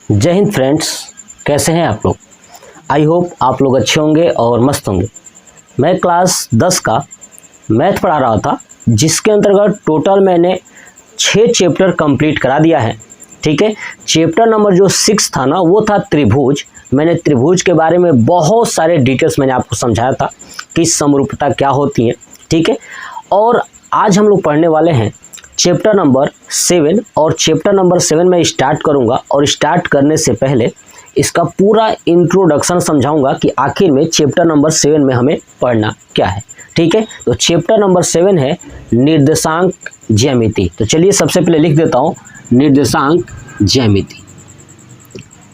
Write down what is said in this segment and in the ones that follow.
जय हिंद फ्रेंड्स, कैसे हैं आप लोग। आई होप आप लोग अच्छे होंगे और मस्त होंगे। मैं क्लास 10 का मैथ पढ़ा रहा था, जिसके अंतर्गत टोटल मैंने 6 चैप्टर कंप्लीट करा दिया है। ठीक है, चैप्टर नंबर जो 6 था ना, वो था त्रिभुज। मैंने त्रिभुज के बारे में बहुत सारे डिटेल्स मैंने आपको समझाया था कि समरूपता क्या होती है। ठीक है, और आज हम लोग पढ़ने वाले हैं चैप्टर नंबर 7। और चैप्टर नंबर 7 में स्टार्ट करूंगा, और स्टार्ट करने से पहले इसका पूरा इंट्रोडक्शन समझाऊंगा कि आखिर में चैप्टर नंबर 7 में हमें पढ़ना क्या है। ठीक है, तो चैप्टर नंबर 7 है निर्देशांक ज्यामिति। तो चलिए सबसे पहले लिख देता हूँ निर्देशांक ज्यामिति।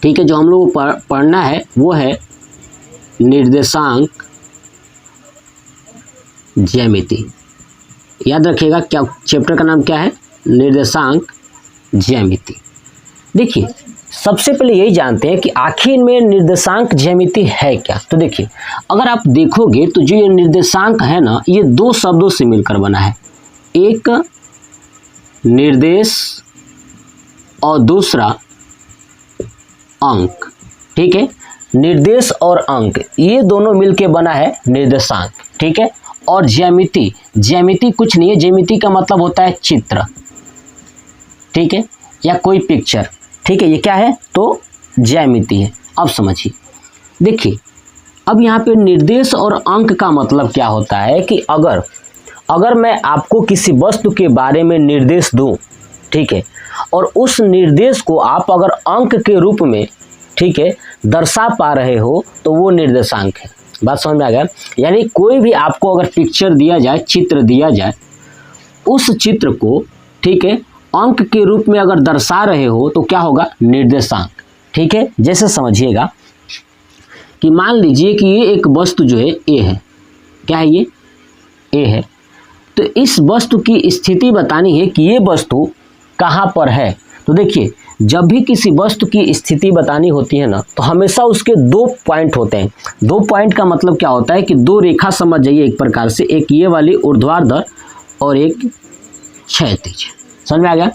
ठीक है, जो हम लोग पढ़ना है वो है निर्देशांक ज्यामिति। याद रखिएगा, क्या चैप्टर का नाम क्या है? निर्देशांक ज्यामिति। देखिए, सबसे पहले यही जानते हैं कि आखिर में निर्देशांक ज्यामिति है क्या। तो देखिए, अगर आप देखोगे तो जो ये निर्देशांक है ना, ये 2 शब्दों से मिलकर बना है। एक निर्देश और दूसरा अंक। ठीक है, निर्देश और अंक ये दोनों मिलकर बना है निर्देशांक। ठीक है, और ज्यामिति, ज्यामिति कुछ नहीं है। ज्यामिति का मतलब होता है चित्र। ठीक है, या कोई पिक्चर। ठीक है, ये क्या है? तो ज्यामिति है। अब समझिए, देखिए अब यहाँ पे निर्देश और अंक का मतलब क्या होता है कि अगर मैं आपको किसी वस्तु के बारे में निर्देश दूं, ठीक है, और उस निर्देश को आप अगर अंक के रूप में, ठीक है, दर्शा पा रहे हो, तो वो निर्देशांक है। बात समझ में आ गया? यानी कोई भी आपको अगर पिक्चर दिया जाए, चित्र दिया जाए, उस चित्र को, ठीक है, अंक के रूप में अगर दर्शा रहे हो तो क्या होगा? निर्देशांक। ठीक है, जैसे समझिएगा कि मान लीजिए कि ये एक वस्तु जो है ए है। क्या है ये? ए है। तो इस वस्तु की स्थिति बतानी है कि ये वस्तु कहाँ पर है। तो देखिए, जब भी किसी वस्तु की स्थिति बतानी होती है ना, तो हमेशा उसके 2 पॉइंट होते हैं। 2 पॉइंट का मतलब क्या होता है कि 2 रेखा समझ जाइए एक प्रकार से, एक ये वाली ऊर्ध्वाधर और एक क्षैतिज। समझ में आ गया?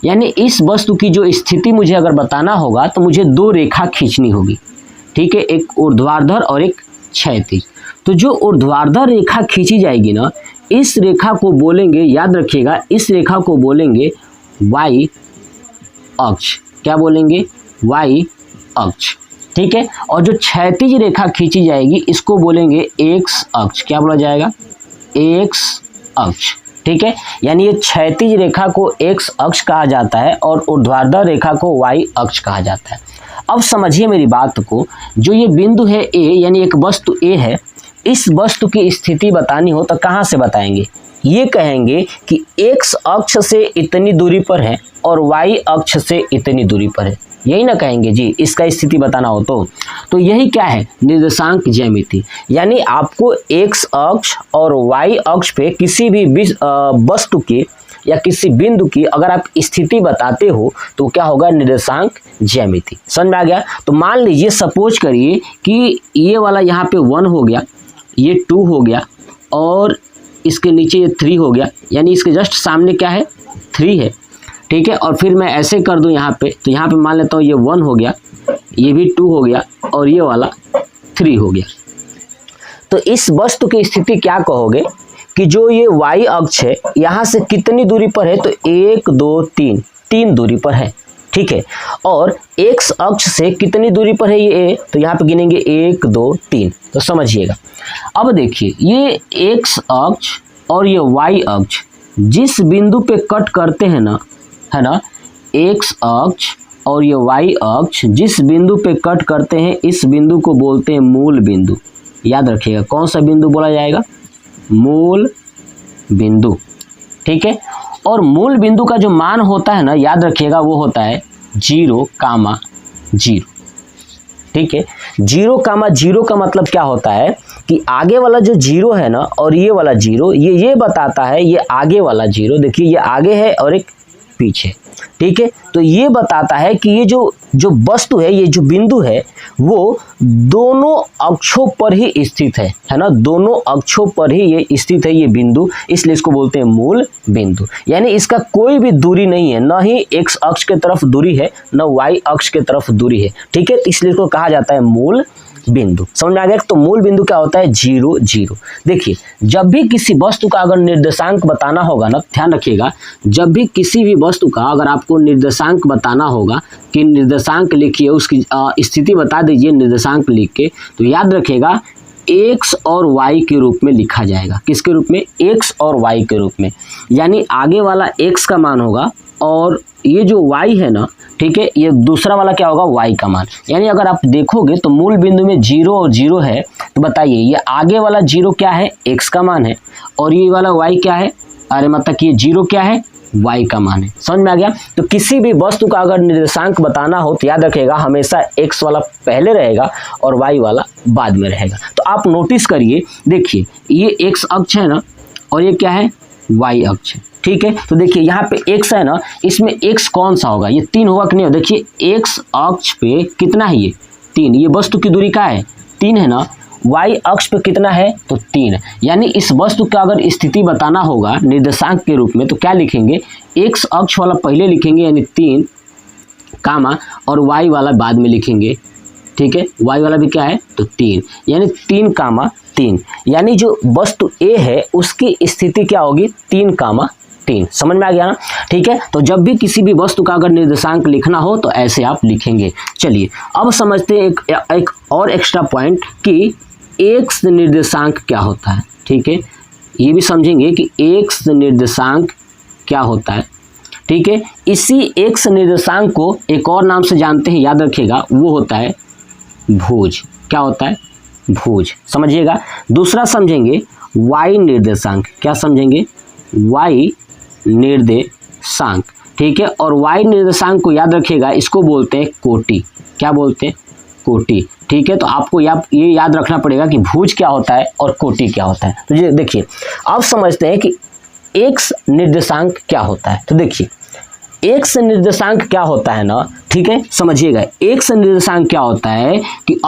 यानी इस वस्तु की जो स्थिति मुझे अगर बताना होगा तो मुझे 2 रेखा खींचनी होगी। ठीक है, एक ऊर्ध्वाधर और एक क्षैतिज। तो जो ऊर्ध्वाधर रेखा खींची जाएगी ना, इस रेखा को बोलेंगे, याद रखिएगा, इस रेखा को बोलेंगे वाई अक्ष। क्या बोलेंगे? वाई अक्ष। ठीक है, और जो क्षैतिज रेखा खींची जाएगी इसको बोलेंगे एक्स अक्ष। क्या बोला जाएगा? एक्स अक्ष। ठीक है, यानी ये क्षैतिज रेखा को एक्स अक्ष कहा जाता है और ऊर्ध्वाधर रेखा को वाई अक्ष कहा जाता है। अब समझिए मेरी बात को, जो ये बिंदु है ए, यानी एक वस्तु ए है, इस वस्तु की स्थिति बतानी हो तो कहाँ से बताएंगे? ये कहेंगे कि एक्स अक्ष से इतनी दूरी पर है और वाई अक्ष से इतनी दूरी पर है। यही ना कहेंगे जी, इसका स्थिति बताना हो तो यही क्या है? निर्देशांक ज्यामिति। यानी आपको एक्स अक्ष और वाई अक्ष पे किसी भी वस्तु की या किसी बिंदु की अगर आप स्थिति बताते हो तो क्या होगा? निर्देशांक ज्यामिति। समझ में आ गया? तो मान लीजिए, सपोज करिए कि ये वाला यहाँ पे 1 हो गया, ये 2 हो गया, और इसके नीचे ये 3 हो गया। यानी इसके जस्ट सामने क्या है? 3 है। ठीक है, और फिर मैं ऐसे कर दूं यहाँ पे, तो यहाँ पे मान लेता हूँ ये 1 हो गया, ये भी 2 हो गया, और ये वाला 3 हो गया। तो इस वस्तु की स्थिति क्या कहोगे कि जो ये वाई अक्ष है, यहाँ से कितनी दूरी पर है? तो 1 2 3 दूरी पर है। ठीक है, और एक्स अक्ष से कितनी दूरी पर है ये ए? तो यहाँ पे गिनेंगे 1 2 3। तो समझिएगा, अब देखिए, ये एक्स अक्ष और ये वाई अक्ष जिस बिंदु पे कट करते हैं ना, है ना, एक्स अक्ष और ये वाई अक्ष जिस बिंदु पे कट करते हैं, इस बिंदु को बोलते हैं मूल बिंदु। याद रखिएगा, कौन सा बिंदु बोला जाएगा? मूल बिंदु। ठीक है, और मूल बिंदु का जो मान होता है ना, याद रखिएगा, वो होता है 0, 0। ठीक है, 0, 0 का मतलब क्या होता है कि आगे वाला जो 0 है ना, और ये वाला 0, ये बताता है ये आगे वाला 0। देखिए, ये आगे है और एक पीछे। ठीक है। तो ये बताता है कि ये जो वस्तु है, ये जो बिंदु है वो दोनों अक्षों पर ही स्थित है ना, दोनों अक्षों पर ही ये स्थित है ये बिंदु, इसलिए इसको बोलते हैं मूल बिंदु। यानी इसका कोई भी दूरी नहीं है, ना ही एक्स अक्ष के तरफ दूरी है, ना वाई अक्ष के तरफ दूरी है, ठीक है। इसलिए इसको कहा जाता है मूल बिंदु। समझ में आ गया। तो मूल बिंदु क्या होता है? 0 0। देखिए, जब भी किसी वस्तु का अगर निर्देशांक बताना होगा ना, ध्यान रखिएगा, जब भी किसी भी वस्तु का अगर आपको निर्देशांक बताना होगा कि निर्देशांक लिखिए, उसकी स्थिति बता दीजिए निर्देशांक लिख के, तो याद रखिएगा x और y के रूप में लिखा जाएगा। किसके रूप में? x और y के रूप में। यानी आगे वाला x का मान होगा और ये जो y है ना, ठीक है, ये दूसरा वाला क्या होगा? y का मान। यानी अगर आप देखोगे तो मूल बिंदु में 0 और 0 है, तो बताइए ये आगे वाला 0 क्या है? x का मान है, और ये वाला y क्या है? अरे मतलब कि ये 0 क्या है? y का मान है। समझ में आ गया। तो किसी भी वस्तु का अगर निर्देशांक बताना हो तो याद रखिएगा हमेशा x वाला पहले रहेगा और y वाला बाद में रहेगा। तो आप नोटिस करिए, देखिए ये x अक्ष है ना, और ये क्या है? y अक्ष है, ठीक है। तो देखिए यहाँ पे x है ना, इसमें x कौन सा होगा? ये 3 होगा कि नहीं? देखिए x अक्ष पे कितना है? ये 3। ये वस्तु की दूरी क्या है? 3 है ना। y अक्ष पे कितना है? तो 3। यानी इस वस्तु का अगर स्थिति बताना होगा निर्देशांक के रूप में तो क्या लिखेंगे? x अक्ष वाला पहले लिखेंगे यानी 3 कामा, और y वाला बाद में लिखेंगे, ठीक है। y वाला भी क्या है? तो 3, यानी 3 कामा 3। यानी जो वस्तु A है उसकी स्थिति क्या होगी? 3 कामा 3। समझ में आ गया ना, ठीक है। तो जब भी किसी भी वस्तु का अगर निर्देशांक लिखना हो तो ऐसे आप लिखेंगे। चलिए अब समझते हैं एक और एक्स्ट्रा पॉइंट कि x निर्देशांक क्या होता है, ठीक है। ये भी समझेंगे कि x निर्देशांक क्या होता है, ठीक है। इसी x निर्देशांक को एक और नाम से जानते हैं, याद रखिएगा, वो होता है भुज। क्या होता है? भुज। समझिएगा। दूसरा समझेंगे y निर्देशांक। क्या समझेंगे? y निर्देशांक, ठीक है। और y निर्देशांक को याद रखिएगा, इसको बोलते हैं कोटि। क्या बोलते हैं? कोटि, ठीक है। तो आपको ये याद रखना पड़ेगा कि भुज क्या होता है और कोटि क्या होता है। तो ये देखिए, अब समझते हैं कि x निर्देशांक क्या होता है। तो देखिए x निर्देशांक क्या होता है ना, ठीक है, समझिएगा। x निर्देशांक क्या होता है कि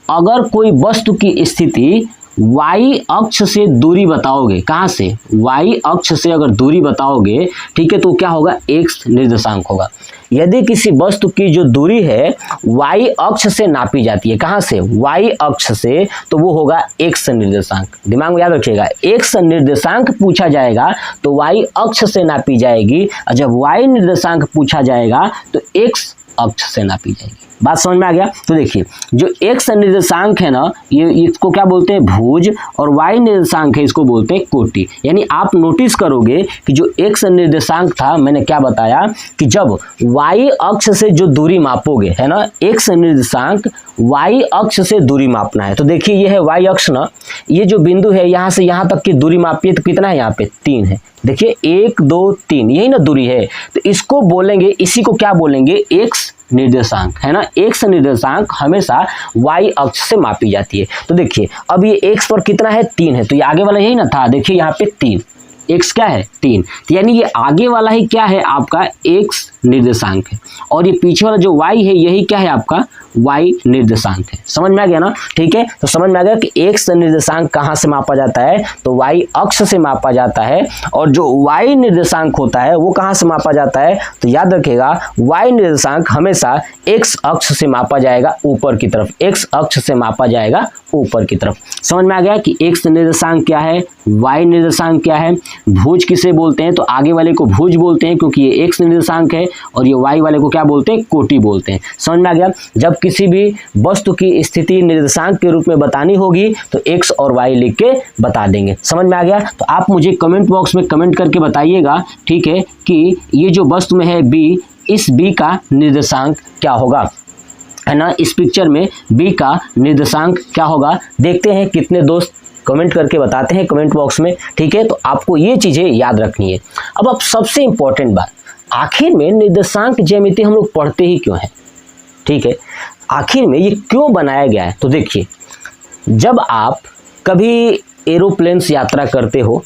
अगर कोई वस्तु की स्थिति y अक्ष से दूरी बताओगे, कहाँ से? y अक्ष से अगर दूरी बताओगे, ठीक है, तो क्या होगा? x निर्देशांक होगा। यदि किसी वस्तु की जो दूरी है y अक्ष से नापी जाती है, कहाँ से? y अक्ष से, तो वो होगा x निर्देशांक। दिमाग में याद रखिएगा, x निर्देशांक पूछा जाएगा तो y अक्ष से नापी जाएगी, और जब y निर्देशांक पूछा जाएगा तो x अक्ष से नापी जाएगी। बात समझ में आ गया। तो देखिए जो x निर्देशांक है ना, ये इसको क्या बोलते हैं? भुज, और y निर्देशांक है इसको बोलते हैं कोटि। यानी आप नोटिस करोगे कि जो x निर्देशांक था, मैंने क्या बताया कि जब y अक्ष से जो दूरी मापोगे, है ना, x निर्देशांक y अक्ष से दूरी मापना है। तो देखिए ये है y अक्ष ना, ये जो बिंदु है यहाँ से यहाँ तक की दूरी मापिए तो कितना है? यहाँ पे 3 है। देखिए 1 2 3, यही ना दूरी है। तो इसको बोलेंगे, इसी को क्या बोलेंगे? x निर्देशांक, है ना। x निर्देशांक हमेशा y अक्ष से मापी जाती है। तो देखिए अब ये x पर कितना है? 3 है। तो ये आगे वाला यही ना था, देखिए यहाँ पे 3, x क्या है? 3। तो यानी ये आगे वाला ही क्या है? आपका x निर्देशांक है, और ये पीछे वाला जो y है यही क्या है? आपका y निर्देशांक है। समझ में आ गया ना, ठीक है। तो समझ में आ गया कि x निर्देशांक कहाँ से मापा जाता है? तो y अक्ष से मापा जाता है, और जो y निर्देशांक होता है वो कहाँ से मापा जाता है? तो याद रखिएगा y निर्देशांक हमेशा x अक्ष से मापा जाएगा ऊपर की तरफ, x अक्ष से मापा जाएगा ऊपर की तरफ। समझ में आ गया कि x निर्देशांक क्या है, y निर्देशांक क्या है, भुज किसे बोलते हैं? तो आगे वाले को भुज बोलते हैं क्योंकि ये x निर्देशांक है, और ये y वाले को क्या बोलते हैं? कोटि बोलते हैं। समझ में आ गया। जब किसी भी वस्तु की स्थिति निर्देशांक के रूप में बतानी होगी तो x और y लिख के बता देंगे। समझ में आ गया। तो आप मुझे कमेंट बॉक्स में कमेंट करके बताइएगा, ठीक है, कि ये जो वस्तु में है b, इस b का निर्देशांक क्या होगा, है ना। इस पिक्चर में b का निर्देशांक क्या होगा? देखते हैं कितने दोस्त कमेंट करके बताते हैं कमेंट बॉक्स में, ठीक है। तो आपको ये चीज़ें याद रखनी है। अब सबसे इम्पोर्टेंट बात, आखिर में निर्देशांक ज्यामिति हम लोग पढ़ते ही क्यों हैं, ठीक है, आखिर में ये क्यों बनाया गया है? तो देखिए जब आप कभी एरोप्लेन से यात्रा करते हो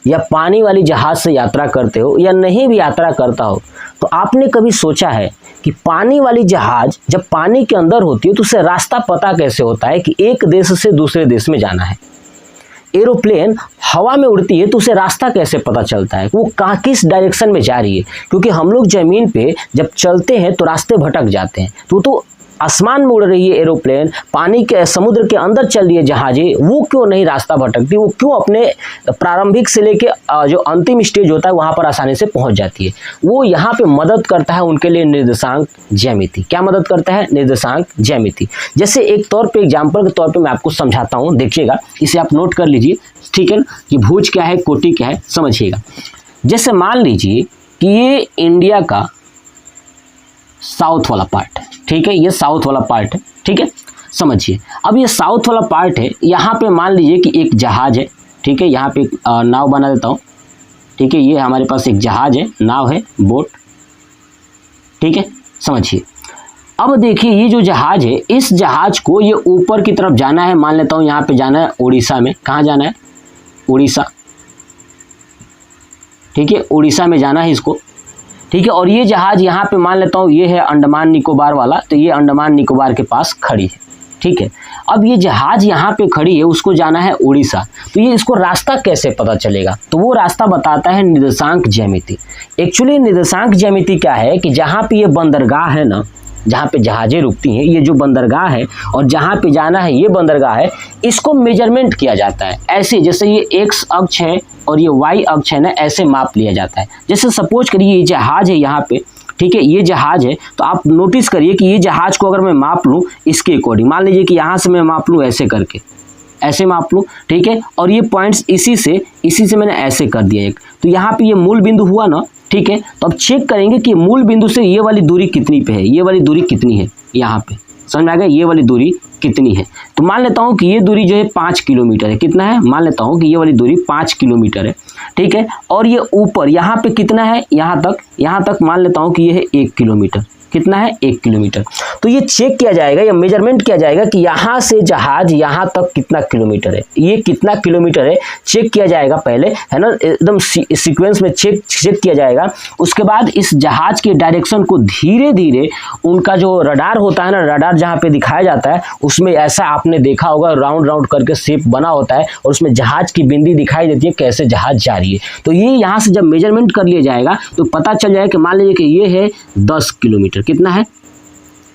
या पानी वाली जहाज से यात्रा करते हो या नहीं भी यात्रा करता हो, तो आपने कभी सोचा है कि पानी वाली जहाज जब पानी के अंदर होती है तो उसे रास्ता पता कैसे होता है कि एक देश से दूसरे देश में जाना है। एरोप्लेन हवा में उड़ती है तो उसे रास्ता कैसे पता चलता है वो कहाँ किस डायरेक्शन में जा रही है, क्योंकि हम लोग ज़मीन पे जब चलते हैं तो रास्ते भटक जाते हैं। तो आसमान में उड़ रही है एरोप्लेन, पानी के समुद्र के अंदर चल रही है जहाजें, वो क्यों नहीं रास्ता भटकती, वो क्यों अपने प्रारंभिक से लेके जो अंतिम स्टेज होता है वहाँ पर आसानी से पहुँच जाती है। वो यहाँ पे मदद करता है उनके लिए निर्देशांक ज्यामिति। क्या मदद करता है? निर्देशांक ज्यामिति। जैसे एक तौर पे एग्जाम्पल के तौर पे मैं आपको समझाता हूँ, देखिएगा, इसे आप नोट कर लीजिए, ठीक है ना, कि भुज क्या है, कोटि क्या है, समझिएगा। जैसे मान लीजिए कि ये इंडिया का साउथ वाला पार्ट है, ठीक है, ये साउथ वाला पार्ट है, ठीक है, समझिए। अब ये साउथ वाला पार्ट है, यहाँ पे मान लीजिए कि एक जहाज है, ठीक है, यहाँ पे नाव बना देता हूँ, ठीक है, ये हमारे पास एक जहाज है, नाव है, बोट, ठीक है, समझिए। अब देखिए ये जो जहाज है, इस जहाज को ये ऊपर की तरफ जाना है, मान लेता हूँ यहाँ पे जाना है उड़ीसा में। कहाँ जाना है? उड़ीसा, ठीक है, उड़ीसा में जाना है इसको, ठीक है। और ये जहाज यहाँ पे मान लेता हूँ ये है अंडमान निकोबार वाला, तो ये अंडमान निकोबार के पास खड़ी है, ठीक है। अब ये जहाज यहाँ पे खड़ी है, उसको जाना है उड़ीसा, तो ये इसको रास्ता कैसे पता चलेगा? तो वो रास्ता बताता है निर्देशांक ज्यामिति। एक्चुअली निर्देशांक ज्यामिति क्या है कि जहाँ पे ये बंदरगाह है ना, जहाँ पे जहाजें रुकती हैं, ये जो बंदरगाह है और जहाँ पे जाना है ये बंदरगाह है, इसको मेजरमेंट किया जाता है। ऐसे जैसे ये एक्स अक्ष है और ये वाई अक्ष है ना, ऐसे माप लिया जाता है। जैसे सपोज करिए ये जहाज है यहाँ पे, ठीक है, ये जहाज है, तो आप नोटिस करिए कि ये जहाज को अगर मैं माप लूँ इसके अकॉर्डिंग, मान लीजिए कि यहाँ से मैं माप लूँ ऐसे करके, ऐसे माप लूँ, ठीक है, और ये पॉइंट्स इसी से मैंने ऐसे कर दिया एक, तो यहाँ पे ये मूल बिंदु हुआ ना, ठीक है। तो अब चेक करेंगे कि मूल बिंदु से ये वाली दूरी कितनी पे है, ये वाली दूरी कितनी है, यहाँ पे समझ में आ गया, ये वाली दूरी कितनी है। तो मान लेता हूँ कि ये दूरी जो है 5 किलोमीटर है। कितना है? मान लेता हूँ कि ये वाली दूरी 5 किलोमीटर है, ठीक है। और ये ऊपर यहाँ पे कितना है, यहाँ तक मान लेता हूँ कि ये है 1 किलोमीटर। कितना है? 1 किलोमीटर। तो ये चेक किया जाएगा या मेजरमेंट किया जाएगा कि यहाँ से जहाज यहाँ तक कितना किलोमीटर है, ये कितना किलोमीटर है, चेक किया जाएगा पहले, है ना, एकदम सीक्वेंस में चेक किया जाएगा। उसके बाद इस जहाज के डायरेक्शन को धीरे धीरे उनका जो रडार होता है ना, रडार जहाँ पे दिखाया जाता है उसमें ऐसा आपने देखा होगा राउंड करके शेप बना होता है और उसमें जहाज की बिंदी दिखाई देती है कैसे जहाज जा रही है। तो ये यहाँ से जब मेजरमेंट कर लिया जाएगा तो पता चल जाएगा कि मान लीजिए कि ये है 10 किलोमीटर। कितना है?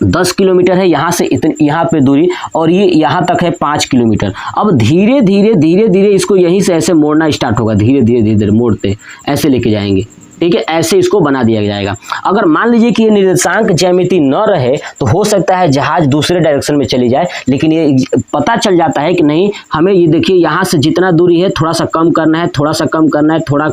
10 किलोमीटर है यहाँ से इतनी, यहाँ पे दूरी, और ये यहाँ तक है 5 किलोमीटर। अब धीरे धीरे इसको यहीं से ऐसे मोड़ना स्टार्ट होगा, धीरे धीरे मोड़ते ऐसे लेके जाएंगे, ठीक है, ऐसे इसको बना दिया जाएगा। अगर मान लीजिए कि ये निर्देशांक ज्यामिति न रहे तो हो सकता है जहाज दूसरे डायरेक्शन में चली जाए, लेकिन ये पता चल जाता है कि नहीं, हमें ये देखिए यहाँ से जितना दूरी है थोड़ा सा कम करना है, थोड़ा सा कम करना है, थोड़ा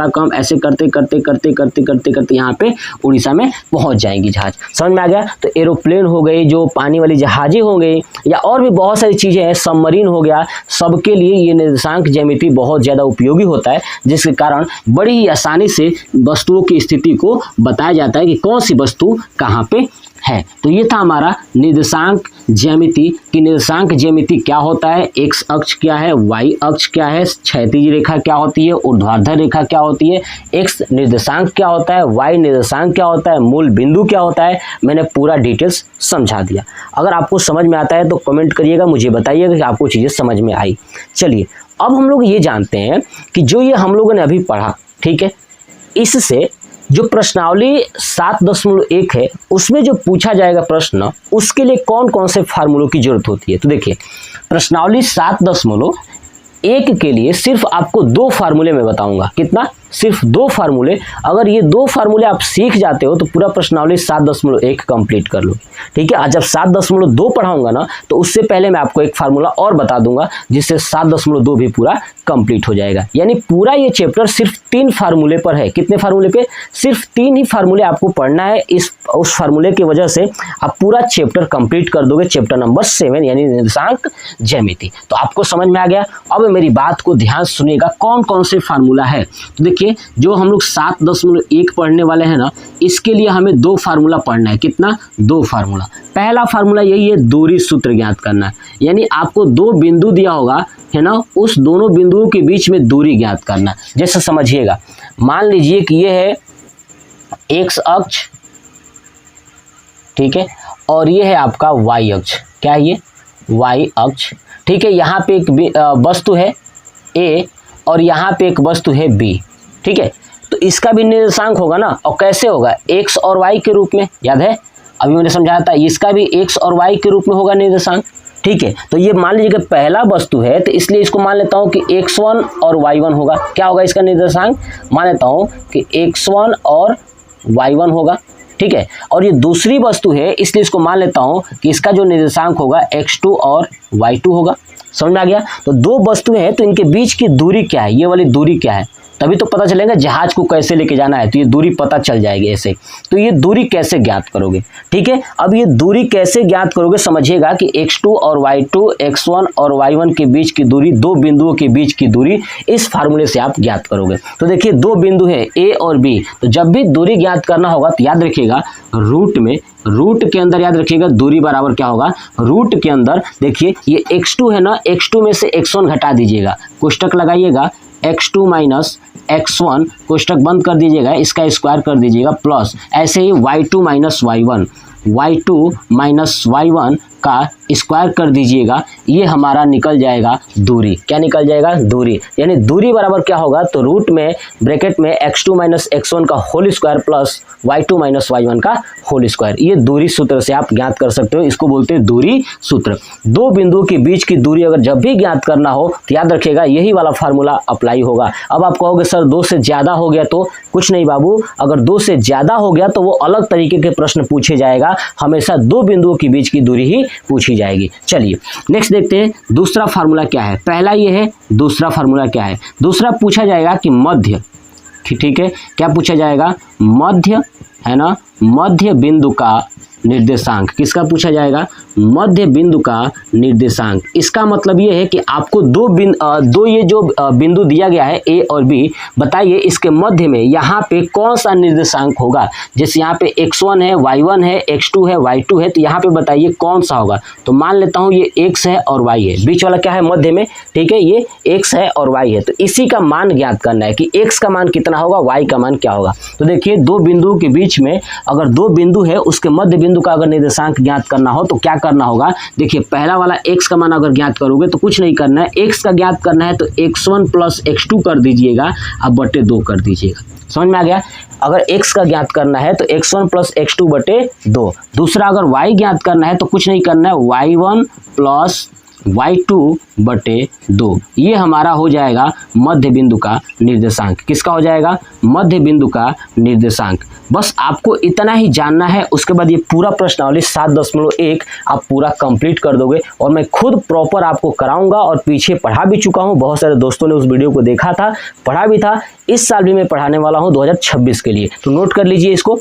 कम, ऐसे करते यहाँ पे उड़ीसा में पहुँच जाएंगी जहाज। समझ में आ गया? तो एरोप्लेन हो गई, जो पानी वाली जहाजें हो गई, या और भी बहुत सारी चीज़ें हैं, सबमरीन हो गया, सबके लिए ये निर्देशांक ज्यामिति बहुत ज़्यादा उपयोगी होता है, जिसके कारण बड़ी ही आसानी से वस्तुओं की स्थिति को बताया जाता है कि कौन सी वस्तु कहाँ पे है। तो ये था हमारा निर्देशांक ज्यामिति कि निर्देशांक ज्यामिति क्या होता है, एक्स अक्ष क्या है, वाई अक्ष क्या है, क्षैतिज रेखा क्या होती है, ऊर्ध्वाधर रेखा क्या होती है, एक्स निर्देशांक क्या होता है, वाई निर्देशांक क्या होता है, मूल बिंदु क्या होता है। मैंने पूरा डिटेल्स समझा दिया। अगर आपको समझ में आता है तो कमेंट करिएगा, मुझे बताइएगा कि आपको चीज़ें समझ में आई। चलिए अब हम लोग ये जानते हैं कि जो ये हम लोगों ने अभी पढ़ा, ठीक है, इससे जो प्रश्नावली 7.1 है उसमें जो पूछा जाएगा प्रश्न, उसके लिए कौन कौन से फार्मूलों की जरूरत होती है। तो देखिए प्रश्नावली 7.1 के लिए सिर्फ आपको 2 फार्मूले मैं बताऊंगा। कितना? सिर्फ 2 फार्मूले। अगर ये 2 फार्मूले आप सीख जाते हो तो पूरा प्रश्नावली 7.1 कंप्लीट कर लो, ठीक है। आज जब 7.2 पढ़ाऊंगा ना तो उससे पहले मैं आपको एक फार्मूला और बता दूंगा जिससे 7.2 भी पूरा कंप्लीट हो जाएगा। यानी पूरा ये चैप्टर सिर्फ 3 फार्मूले पर है। कितने फार्मूले पे? सिर्फ 3 ही फार्मूले आपको पढ़ना है। उस फार्मूले की वजह से आप पूरा चैप्टर कंप्लीट कर दोगे, चैप्टर नंबर 7 यानी निर्देशांक ज्यामिति। तो आपको समझ में आ गया। अब मेरी बात को ध्यान सुनिएगा, कौन कौन से फार्मूला है। तो देखिए देखिए जो हम लोग 7.1 पढ़ने वाले हैं ना, इसके लिए हमें 2 फार्मूला पढ़ना है। कितना? 2 फार्मूला। पहला फार्मूला यही है, दूरी सूत्र ज्ञात करना है। यानी आपको 2 बिंदु दिया होगा है ना, उस दोनों बिंदुओं के बीच में दूरी ज्ञात करना। जैसे समझिएगा, मान लीजिए कि ये है एक्स अक्ष, ठीक है, और ये है आपका वाई अक्ष। क्या है ये? वाई अक्ष, ठीक है। यहाँ पे एक वस्तु है ए और यहाँ पे एक वस्तु है बी, ठीक है। तो इसका भी निर्देशांक होगा ना, और कैसे होगा? एक्स और वाई के रूप में, याद है अभी मैंने समझाया था, इसका भी एक्स और वाई के रूप में होगा निर्देशांक, ठीक है। तो ये मान लीजिए कि पहला वस्तु है, तो इसलिए इसको मान लेता हूँ कि x1 और y1 होगा। क्या होगा इसका निर्देशांक? मान लेता हूँ कि x1 और y1 होगा, ठीक है। और ये दूसरी वस्तु है, इसलिए इसको मान लेता हूँ कि इसका जो निर्देशांक होगा x2 और y2 होगा। समझ में आ गया? तो 2 वस्तुएं हैं, तो इनके बीच की दूरी क्या है, ये वाली दूरी क्या है, तभी तो पता चलेगा जहाज को कैसे लेके जाना है। तो ये दूरी पता चल जाएगी ऐसे। तो ये दूरी कैसे ज्ञात करोगे, ठीक है। अब ये दूरी कैसे ज्ञात करोगे, समझिएगा कि x2 और y2, x1 और y1 के बीच की दूरी, 2 बिंदुओं के बीच की दूरी, इस फार्मूले से आप ज्ञात करोगे। तो देखिए 2 बिंदु है a और b, तो जब भी दूरी ज्ञात करना होगा तो याद रखिएगा रूट के अंदर याद रखिएगा दूरी बराबर क्या होगा, रूट के अंदर देखिए ये x2 है ना, x2 में से x1 घटा दीजिएगा, कोष्टक लगाइएगा, x2 माइनस x1 कोष्टक बंद कर दीजिएगा, इसका स्क्वायर कर दीजिएगा, प्लस ऐसे ही y2 माइनस y1 का स्क्वायर कर दीजिएगा। ये हमारा निकल जाएगा दूरी। क्या निकल जाएगा? दूरी। यानी दूरी बराबर क्या होगा, तो रूट में ब्रैकेट में x2 माइनस x1 का whole square plus y2 minus y1 का होल स्क्वायर। ये दूरी सूत्र से आप ज्ञात कर सकते हो, इसको बोलते हैं दूरी सूत्र। 2 बिंदुओं के बीच की दूरी अगर जब भी ज्ञात करना हो तो याद रखिएगा यही वाला फार्मूला अप्लाई होगा। अब आप कहोगे सर 2 से ज़्यादा हो गया, तो कुछ नहीं बाबू, अगर 2 से ज़्यादा हो गया तो वो अलग तरीके के प्रश्न पूछे जाएगा, हमेशा 2 बिंदुओं के बीच की दूरी ही पूछी जाएगी। चलिए नेक्स्ट देखते हैं दूसरा फार्मूला क्या है। पहला ये है, दूसरा फार्मूला क्या है? दूसरा पूछा जाएगा कि मध्य, ठीक है, क्या पूछा जाएगा? मध्य, है ना, मध्य बिंदु का निर्देशांक। किसका पूछा जाएगा? मध्य बिंदु का निर्देशांक। इसका मतलब ये है कि आपको 2 ये जो बिंदु दिया गया है ए और बी, बताइए इसके मध्य में यहाँ पे कौन सा निर्देशांक होगा। जैसे यहाँ पे x1 है, y1 है, x2 है, y2 है, तो यहाँ पे बताइए कौन सा होगा। तो मान लेता हूँ ये x है और y है, बीच वाला क्या है? मध्य में, ठीक है, ये x है और y है। तो इसी का मान ज्ञात करना है कि x का मान कितना होगा, y का मान क्या होगा। तो देखिए 2 बिंदुओं के बीच में अगर 2 बिंदु है, उसके मध्य बिंदु का अगर निर्देशांक ज्ञात करना हो तो क्या करना होगा? देखिए पहला वाला x का मान अगर ज्ञात करोगे तो कुछ नहीं करना है, x का ज्ञात करना है तो x1 प्लस x2 कर दीजिएगा, अब बटे 2 कर दीजिएगा। समझ में आ गया? अगर x का ज्ञात करना है तो x1 प्लस x2 बटे 2। दूसरा अगर y ज्ञात करना है तो कुछ नहीं करना है, y1 प्लस y2 बटे 2। ये हमारा हो जाएगा मध्य बिंदु का निर्देशांक। किसका हो जाएगा? मध्य बिंदु का निर्देशांक। बस आपको इतना ही जानना है, उसके बाद ये पूरा प्रश्नावली 7.1 आप पूरा कंप्लीट कर दोगे, और मैं खुद प्रॉपर आपको कराऊंगा और पीछे पढ़ा भी चुका हूँ। बहुत सारे दोस्तों ने उस वीडियो को देखा था, पढ़ा भी था। इस साल भी मैं पढ़ाने वाला हूँ 2026 के लिए, तो नोट कर लीजिए इसको,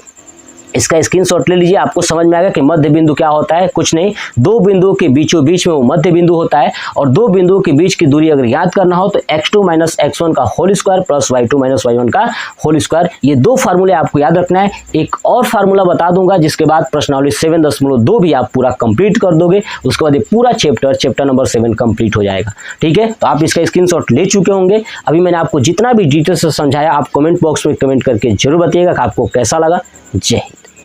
इसका स्क्रीनशॉट ले लीजिए। आपको समझ में आएगा कि मध्य बिंदु क्या होता है। कुछ नहीं, 2 बिंदुओं के बीचों बीच में वो मध्य बिंदु होता है, और 2 बिंदुओं के बीच की दूरी अगर याद करना हो तो x2 माइनस x1 का whole square plus y2 minus y1 का होल स्क्वायर। ये 2 फार्मूले आपको याद रखना है। एक और फार्मूला बता दूंगा, जिसके बाद प्रश्नावली 7.2 भी आप पूरा कंप्लीट कर दोगे। उसके बाद ये पूरा चैप्टर नंबर 7 कंप्लीट हो जाएगा। ठीक है, तो आप इसका स्क्रीनशॉट ले चुके होंगे। अभी मैंने आपको जितना भी डिटेल से समझाया, आप कमेंट बॉक्स में कमेंट करके जरूर बताइएगा कि आपको कैसा लगा। जय हिंद।